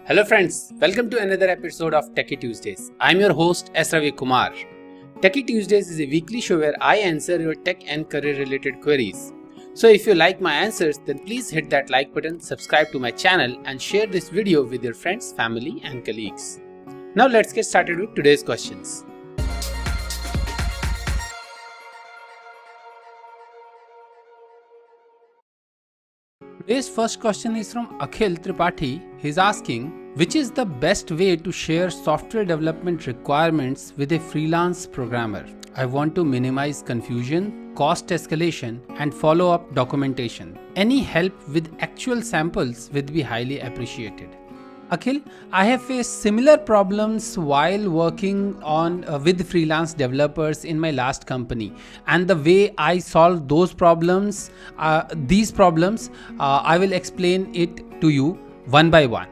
Hello friends, welcome to another episode of Techie Tuesdays. I'm your host S. Ravi Kumar. Techie Tuesdays is a weekly show where I answer your tech and career related queries. So if you like my answers, then please hit that like button, subscribe to my channel and share this video with your friends, family and colleagues. Now let's get started with today's questions. Today's first question is from Akhil Tripathi. He's asking, which is the best way to share software development requirements with a freelance programmer? I want to minimize confusion, cost escalation, and follow-up documentation. Any help with actual samples would be highly appreciated. Akhil, I have faced similar problems while working on with freelance developers in my last company, and the way I solved those problems, I will explain it to you one by one.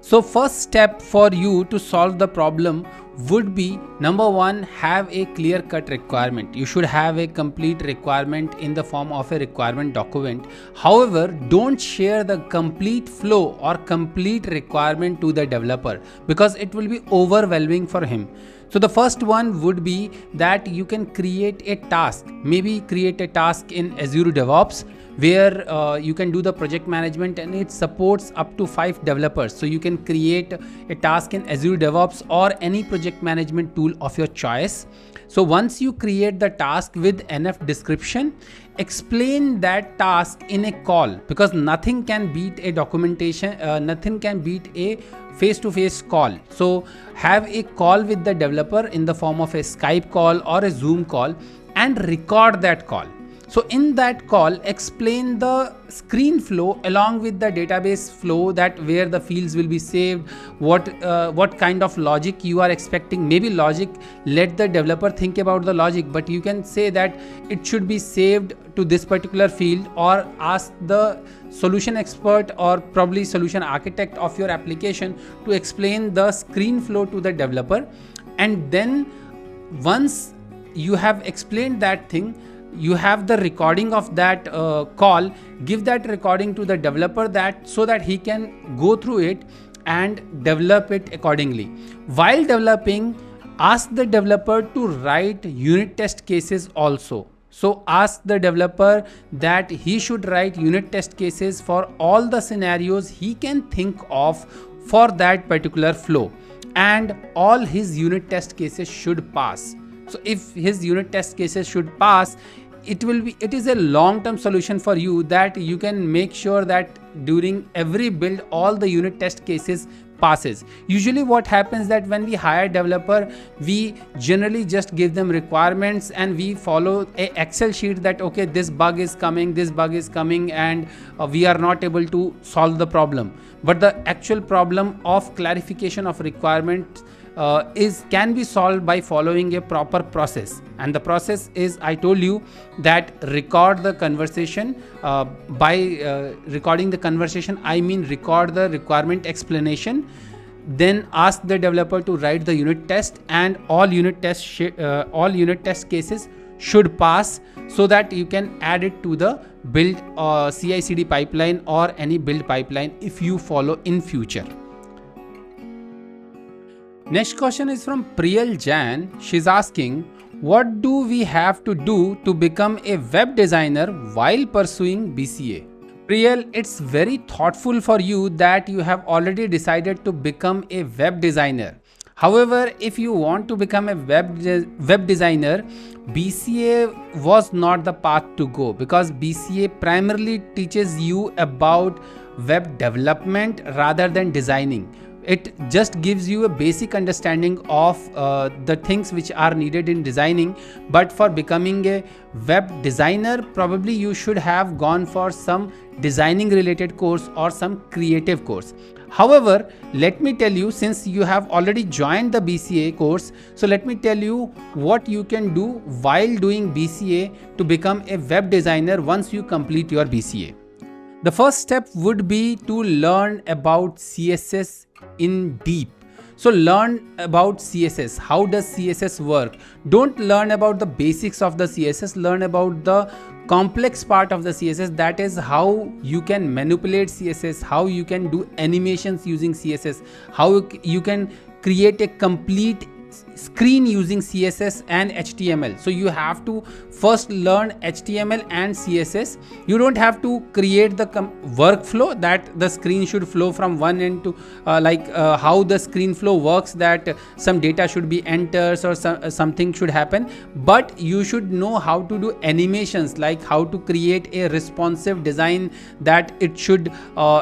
So first step for you to solve the problem would be, number one, have a clear cut requirement. You should have a complete requirement in the form of a requirement document. However, don't share the complete flow or complete requirement to the developer because it will be overwhelming for him. So the first one would be that you can create a task, maybe create a task in Azure DevOps where you can do the project management, and it supports up to 5 developers. So you can create a task in Azure DevOps or any project management tool of your choice. So once you create the task with enough description, explain that task in a call, because nothing can beat a documentation, nothing can beat a face-to-face call. So have a call with the developer in the form of a Skype call or a Zoom call and record that call. So in that call, explain the screen flow along with the database flow, that where the fields will be saved, what kind of logic you are expecting. Maybe logic, let the developer think about the logic, but you can say that it should be saved to this particular field, or ask the solution expert or probably solution architect of your application to explain the screen flow to the developer. And then once you have explained that thing, you have the recording of that call. Give that recording to the developer so that he can go through it and develop it accordingly. While developing, ask the developer to write unit test cases also. So ask the developer that he should write unit test cases for all the scenarios he can think of for that particular flow, and all his unit test cases should pass. So if his unit test cases should pass, it is a long-term solution for you, that you can make sure that during every build all the unit test cases passes. Usually what happens that when we hire developer, we generally just give them requirements and we follow a Excel sheet that okay, this bug is coming, and we are not able to solve the problem. But the actual problem of clarification of requirements can be solved by following a proper process. And the process is, I told you, that record the conversation. By recording the conversation, I mean record the requirement explanation, then ask the developer to write the unit test, and all unit test cases should pass, so that you can add it to the build CI/CD pipeline or any build pipeline if you follow in future. Next question is from Priyal Jain. She's asking, what do we have to do to become a web designer while pursuing BCA? Priyal, it's very thoughtful for you that you have already decided to become a web designer. However, if you want to become a web designer, BCA was not the path to go, because BCA primarily teaches you about web development rather than designing. It just gives you a basic understanding of the things which are needed in designing. But for becoming a web designer, probably you should have gone for some designing related course or some creative course. However, let me tell you, since you have already joined the BCA course, so let me tell you what you can do while doing BCA to become a web designer once you complete your BCA. The first step would be to learn about CSS in deep. So learn about CSS. How does CSS work? Don't learn about the basics of the CSS, learn about the complex part of the CSS. That is how you can manipulate CSS, how you can do animations using CSS, how you can create a complete screen using CSS and HTML. So you have to first learn HTML and CSS. You don't have to create the workflow that the screen should flow from one end to how the screen flow works, that some data should be entered or something should happen, but you should know how to do animations, like how to create a responsive design, that it should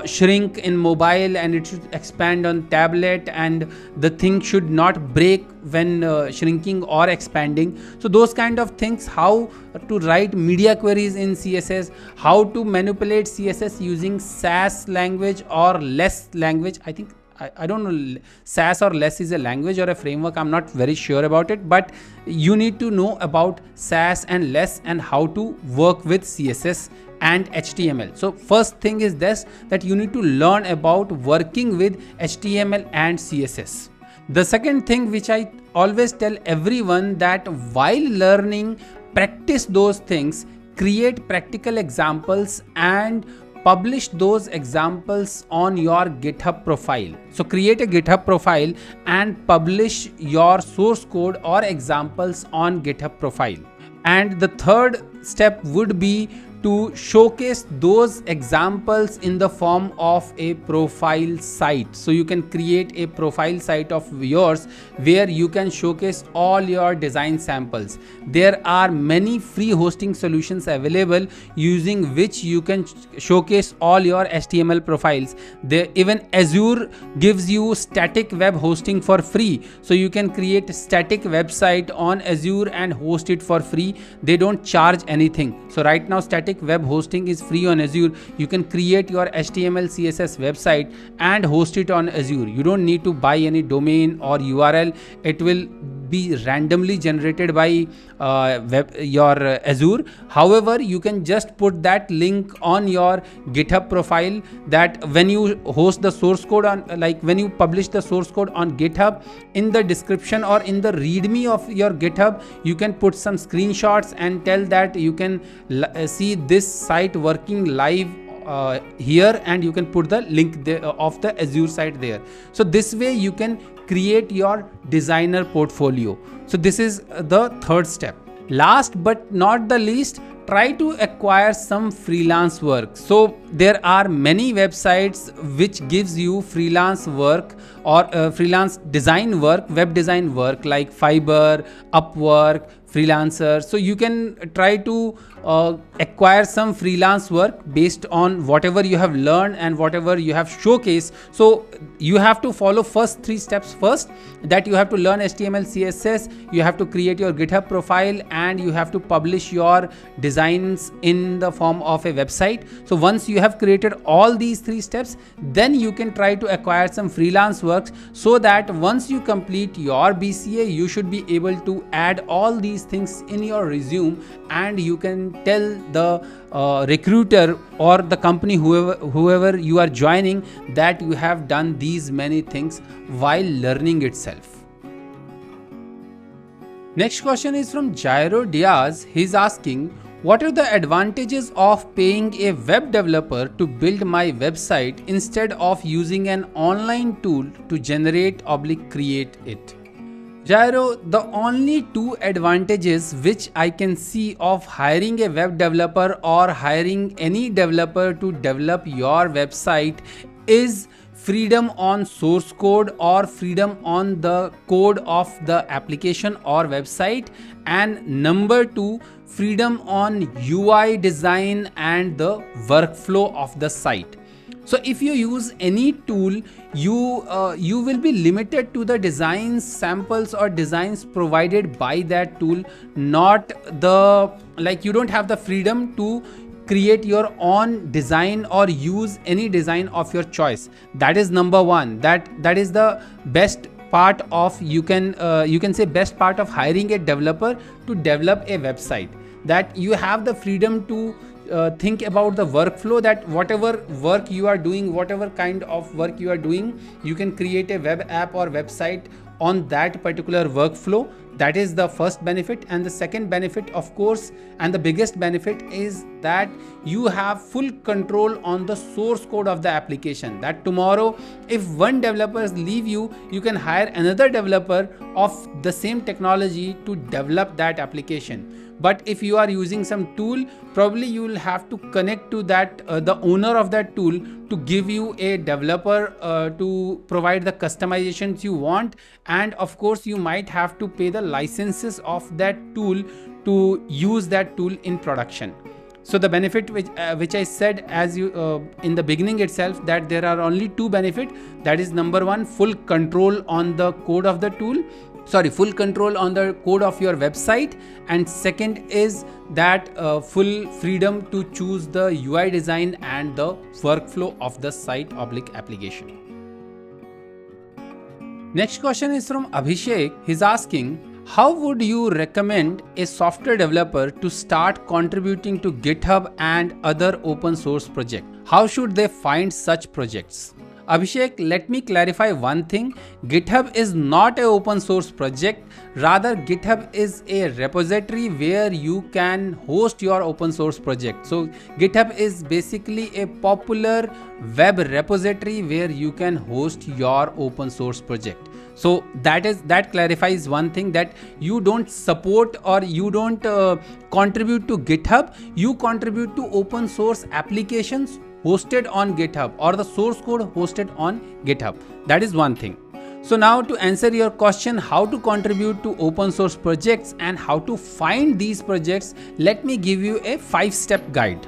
shrink in mobile and it should expand on tablet, and the thing should not break when shrinking or expanding. So those kind of things, how to write media queries in CSS, how to manipulate CSS using Sass language or Less language. I think I don't know, Sass or Less is a language or a framework, I'm not very sure about it, but you need to know about Sass and Less and how to work with CSS and HTML. So first thing is this, that you need to learn about working with HTML and CSS. The second thing which I always tell everyone, that while learning, practice those things, create practical examples and publish those examples on your GitHub profile. So create a GitHub profile and publish your source code or examples on GitHub profile. And the third step would be to showcase those examples in the form of a profile site. So you can create a profile site of yours where you can showcase all your design samples. There are many free hosting solutions available using which you can showcase all your HTML profiles. Even Azure gives you static web hosting for free. So you can create a static website on Azure and host it for free. They don't charge anything. So right now static web hosting is free on Azure. You can create your HTML CSS website and host it on Azure. You don't need to buy any domain or URL. It will be randomly generated by your Azure. However, you can just put that link on your GitHub profile, that when you host the source code on, like when you publish the source code on GitHub, in the description or in the readme of your GitHub, you can put some screenshots and tell that you can see this site working live here, and you can put the link of the Azure site there. So this way you can create your designer portfolio. So this is the third step. Last but not the least, try to acquire some freelance work. So there are many websites which gives you freelance work or freelance design work, web design work, like Fiverr, Upwork, Freelancer. So you can try to acquire some freelance work based on whatever you have learned and whatever you have showcased. So you have to follow first three steps. First, that you have to learn HTML, CSS, you have to create your GitHub profile, and you have to publish your designs in the form of a website. So once you have created all these three steps, then you can try to acquire some freelance works, so that once you complete your BCA, you should be able to add all these things in your resume, and you can tell the recruiter or the company, whoever you are joining, that you have done these many things while learning itself. Next question is from Jairo Diaz. He's asking, what are the advantages of paying a web developer to build my website instead of using an online tool to generate/create it? Jairo, the only two advantages which I can see of hiring a web developer or hiring any developer to develop your website is freedom on source code or freedom on the code of the application or website, and number two, freedom on UI design and the workflow of the site. So if you use any tool, you will be limited to the designs, samples or designs provided by that tool, not the, like, you don't have the freedom to create your own design or use any design of your choice. That is number one. That is the best part of, you can say best part of hiring a developer to develop a website, that you have the freedom to think about the workflow, that whatever work you are doing, whatever kind of work you are doing, you can create a web app or website on that particular workflow. That is the first benefit. And the second benefit, of course, and the biggest benefit, is that you have full control on the source code of the application. That tomorrow, if one developer leave you, you can hire another developer of the same technology to develop that application. But if you are using some tool, probably you will have to connect to that the owner of that tool to give you a developer to provide the customizations you want. And of course, you might have to pay the licenses of that tool to use that tool in production. So the benefit which I said as you in the beginning itself, that there are only two benefits. That is, number one, full control on the code of the tool. Full control on the code of your website. And second is that full freedom to choose the UI design and the workflow of the site / application. Next question is from Abhishek. He's asking, how would you recommend a software developer to start contributing to GitHub and other open source projects? How should they find such projects? Abhishek, let me clarify one thing. GitHub is not an open source project. Rather, GitHub is a repository where you can host your open source project. So GitHub is basically a popular web repository where you can host your open source project. So that clarifies one thing, that you don't support or you don't contribute to GitHub. You contribute to open source applications hosted on GitHub, or the source code hosted on GitHub. That is one thing. So now, to answer your question, how to contribute to open source projects and how to find these projects, let me give you a 5-step guide.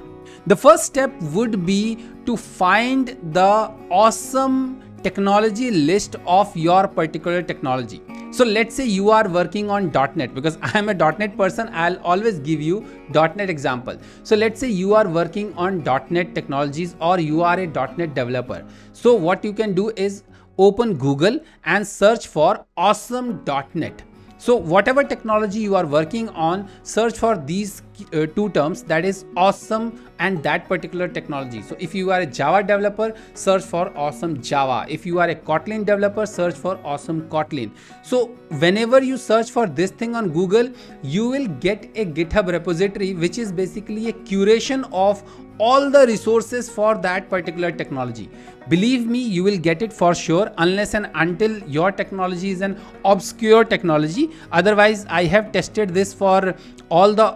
The first step would be to find the awesome technology list of your particular technology. So let's say you are working on .NET, because I am a .NET person, I'll always give you .NET example. So let's say you are working on .NET technologies, or you are a .NET developer. So what you can do is open Google and search for awesome.net. So whatever technology you are working on, search for these two terms, that is awesome and that particular technology. So if you are a Java developer, search for awesome Java. If you are a Kotlin developer, search for awesome Kotlin. So whenever you search for this thing on Google, you will get a GitHub repository, which is basically a curation of all the resources for that particular technology. Believe me, you will get it for sure, unless and until your technology is an obscure technology. Otherwise, I have tested this for all the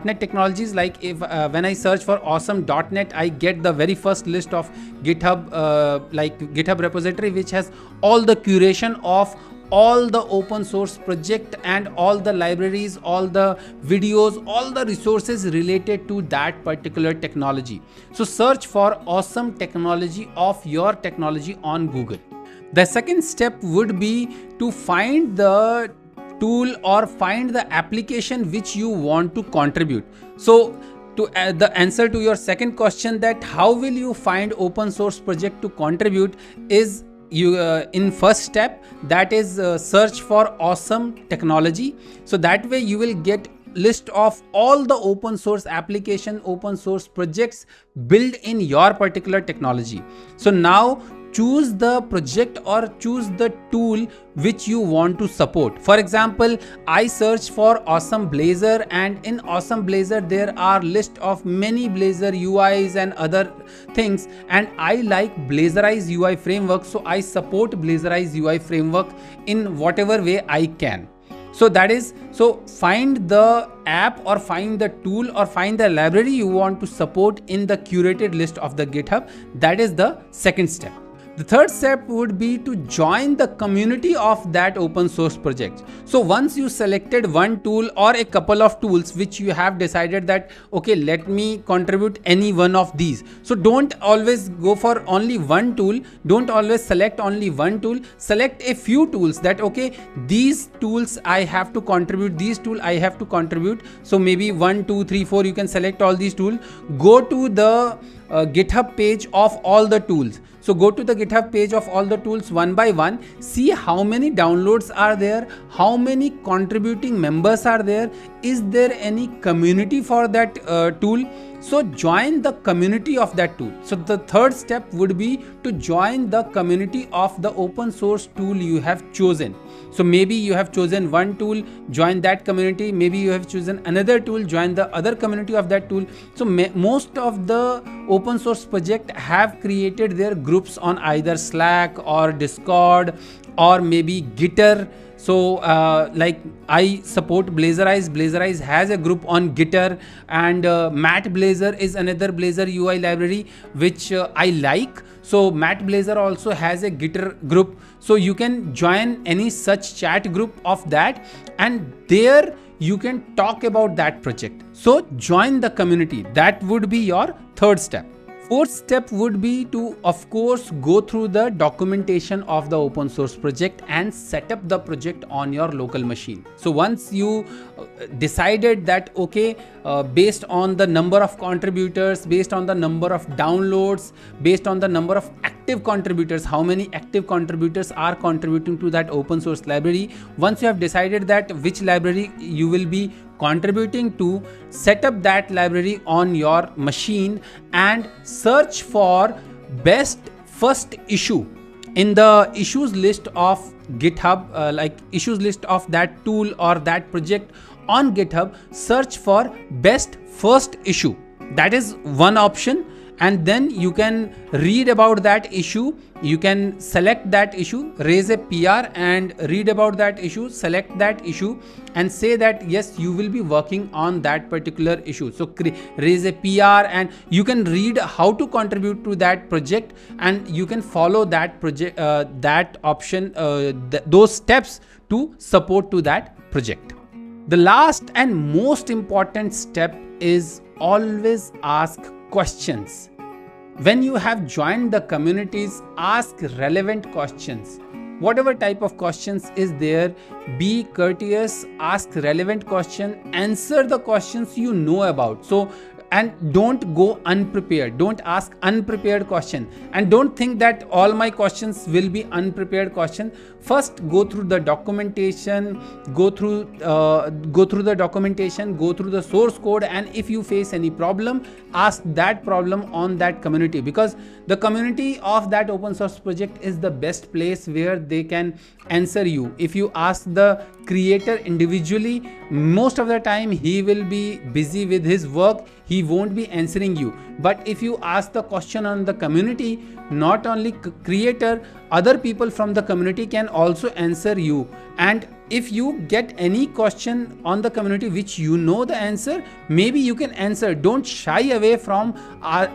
.NET technologies. Like if when I search for awesome.net, I get the very first list of GitHub GitHub repository, which has all the curation of all the open source project and all the libraries, all the videos, all the resources related to that particular technology. So search for awesome technology of your technology on Google. The second step would be to find the tool or find the application which you want to contribute. So to the answer to your second question, that how will you find open source project to contribute, is you in first step, that is search for awesome technology. So that way you will get list of all the open source application, open source projects built in your particular technology. So now choose the project or choose the tool which you want to support. For example, I searched for Awesome Blazor, and in Awesome Blazor there are list of many Blazor UIs and other things, and I like Blazorize UI framework, so I support Blazorize UI framework in whatever way I can. So that is, so find the app or find the tool or find the library you want to support in the curated list of the GitHub. That is the second step. The third step would be to join the community of that open source project. So once you selected one tool or a couple of tools which you have decided that, okay, let me contribute any one of these. So don't always go for only one tool. Don't always select only one tool. Select a few tools that, okay, these tools I have to contribute, these tool I have to contribute. So maybe 1, 2, 3, 4, you can select all these tools. Go to the GitHub page of all the tools. So go to the GitHub page of all the tools one by one, see how many downloads are there, how many contributing members are there, is there any community for that tool. So join the community of that tool. So the third step would be to join the community of the open source tool you have chosen. So maybe you have chosen one tool, join that community. Maybe you have chosen another tool, join the other community of that tool. So most of the open source project have created their groups on either Slack or Discord or maybe Gitter. So like I support Blazorize. Blazorize has a group on Gitter, and Matt Blazor is another Blazor UI library which I like. So Matt Blazor also has a Gitter group. So you can join any such chat group of that, and there you can talk about that project. So join the community. That would be your third step. Fourth step would be to, of course, go through the documentation of the open source project and set up the project on your local machine. So once you decided that, okay, based on the number of contributors, based on the number of downloads, based on the number of active contributors, how many active contributors are contributing to that open source library, once you have decided that which library you will be contributing to, set up that library on your machine and search for best first issue in the issues list of GitHub, like issues list of that tool or that project on GitHub. Search for best first issue. That is one option. And then you can read about that issue. You can select that issue, raise a PR and read about that issue, select that issue and say that yes, you will be working on that particular issue. So raise a PR and you can read how to contribute to that project, and you can follow that project, that option, those steps to support to that project. The last and most important step is always ask questions. When you have joined the communities, ask relevant questions. Whatever type of questions is there, be courteous, ask relevant question, answer the questions you know about. So, and don't go unprepared. Don't ask unprepared question, and don't think that all my questions will be unprepared question. First, go through the documentation, go through the documentation, go through the source code, and if you face any problem, ask that problem on that community, because the community of that open source project is the best place where they can answer you. If you ask the creator individually, most of the time he will be busy with his work, he won't be answering you. But if you ask the question on the community, not only creator, other people from the community can also answer you. And if you get any question on the community which you know the answer, maybe you can answer. Don't shy away from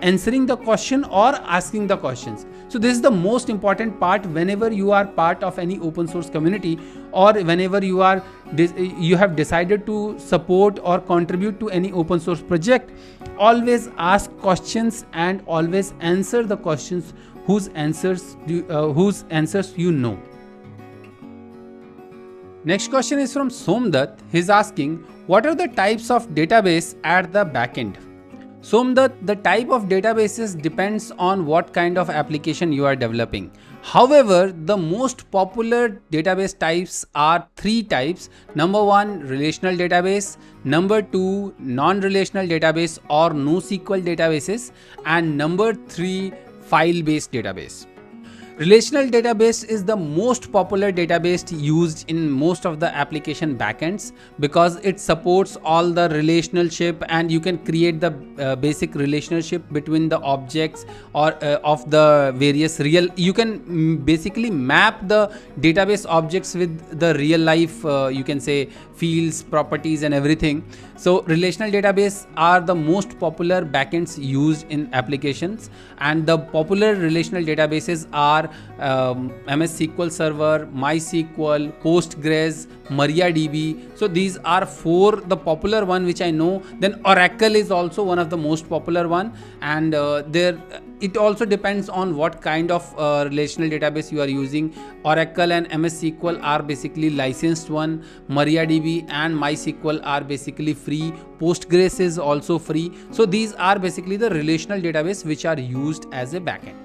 answering the question or asking the questions. So this is the most important part whenever you are part of any open source community, or whenever you have decided to support or contribute to any open source project. Always ask questions and always answer the questions whose answers you know. Next question is from Somdat. He's asking, what are the types of database at the backend? Somdat, the type of databases depends on what kind of application you are developing. However, the most popular database types are three types. Number one, relational database. Number two, non-relational database or NoSQL databases. And number three, file-based database. Relational database is the most popular database used in most of the application backends because it supports all the relationship, and you can create the basic relationship between the objects or of the various real. You can basically map the database objects with the real life, you can say, fields, properties and everything. So relational database are the most popular backends used in applications, and the popular relational databases are MS SQL Server, MySQL, Postgres, MariaDB. So these are four the popular one which I know. Then Oracle is also one of the most popular one, and it also depends on what kind of relational database you are using. Oracle and MS SQL are basically licensed one. MariaDB and MySQL are basically free. Postgres is also free. So these are basically the relational database which are used as a backend.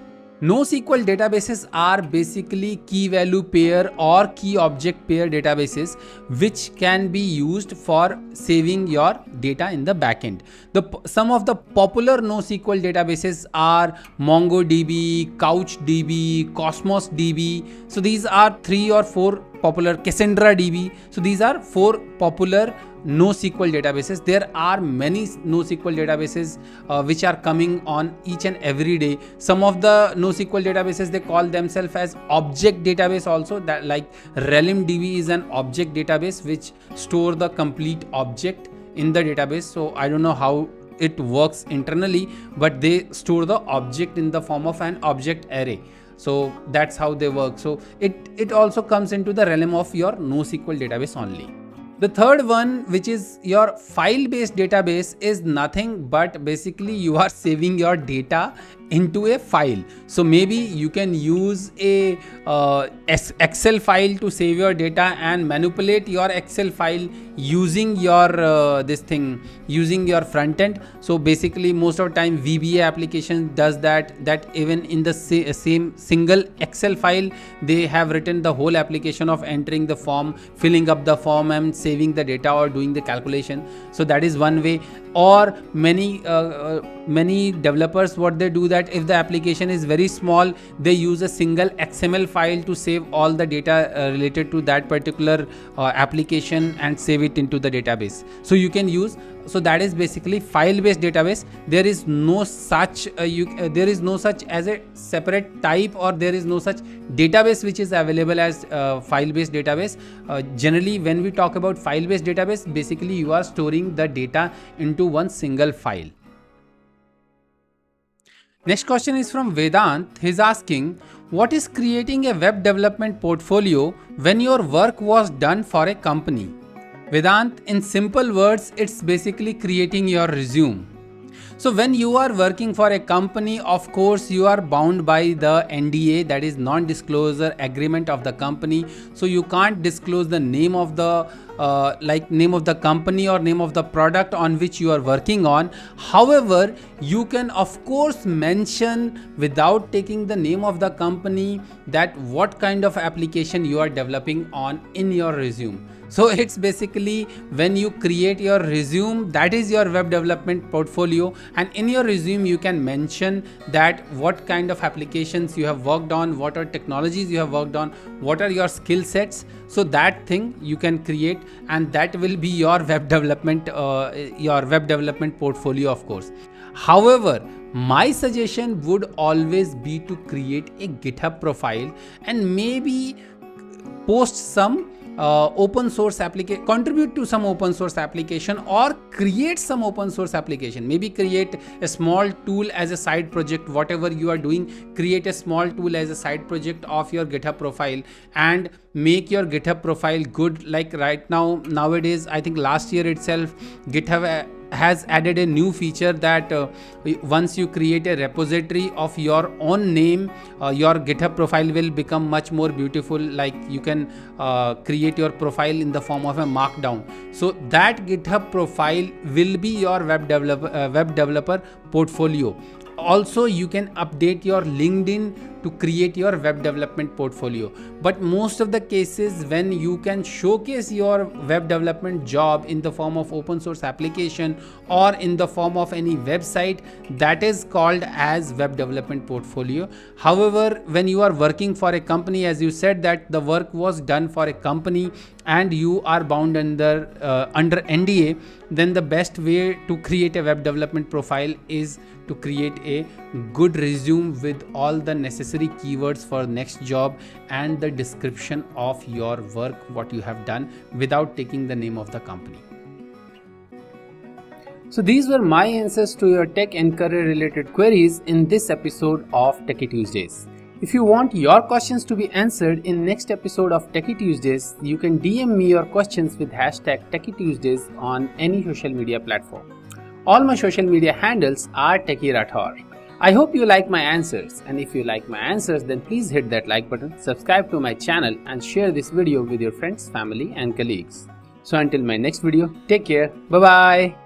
NoSQL databases are basically key value pair or key object pair databases which can be used for saving your data in the backend. Some of the popular NoSQL databases are MongoDB, CouchDB, Cosmos DB. So these are 3 or 4 popular, Cassandra DB. So these are 4 popular NoSQL databases. There are many NoSQL databases which are coming on each and every day. Some of the NoSQL databases, they call themselves as object database also, that like Realm DB is an object database which store the complete object in the database. So I don't know how it works internally, but they store the object in the form of an object array. So that's how they work. So it also comes into the realm of your NoSQL database only. The third one, which is your file-based database, is nothing but basically you are saving your data into a file. So maybe you can use a Excel file to save your data and manipulate your Excel file using your using your front end. So basically most of the time VBA application does that even in the same single Excel file they have written the whole application of entering the form, filling up the form and saving the data or doing the calculation. So that is one way. Or many developers, what they do, that if the application is very small, they use a single XML file to save all the data related to that particular application and save it into the database. So you can use, so that is basically file based database. There is no such there is no such as a separate type, or there is no such database which is available as file based database. Generally when we talk about file based database, basically you are storing the data into one single file. Next question is from Vedant. He's asking, what is creating a web development portfolio when your work was done for a company? Vedant, in simple words, it's basically creating your resume. So when you are working for a company, of course you are bound by the NDA, that is non-disclosure agreement of the company. So you can't disclose the name of the name of the company or name of the product on which you are working on. However, you can of course mention without taking the name of the company that what kind of application you are developing on in your resume. So it's basically when you create your resume, that is your web development portfolio, and in your resume you can mention that what kind of applications you have worked on, what are technologies you have worked on, what are your skill sets. So that thing you can create, and that will be your web development portfolio, of course. However, my suggestion would always be to create a GitHub profile and maybe post some open source application, contribute to some open source application, or create some open source application. Maybe create a small tool as a side project. Whatever you are doing, create a small tool as a side project of your GitHub profile and make your GitHub profile good. Like right now, nowadays, I think last year itself, GitHub has added a new feature that once you create a repository of your own name, your GitHub profile will become much more beautiful. Like you can create your profile in the form of a markdown. So that GitHub profile will be your web developer portfolio. Also, you can update your LinkedIn to create your web development portfolio. But most of the cases, when you can showcase your web development job in the form of open source application or in the form of any website, that is called as web development portfolio. However, when you are working for a company, as you said that the work was done for a company and you are bound under NDA, then the best way to create a web development profile is to create a good resume with all the necessary keywords for next job and the description of your work, what you have done, without taking the name of the company. So these were my answers to your tech and career related queries in this episode of Techie Tuesdays. If you want your questions to be answered in next episode of Techie Tuesdays, you can DM me your questions with hashtag Techie Tuesdays on any social media platform. All my social media handles are Techie Rathor. I hope you like my answers, and if you like my answers, then please hit that like button, subscribe to my channel and share this video with your friends, family and colleagues. So until my next video, take care. Bye bye.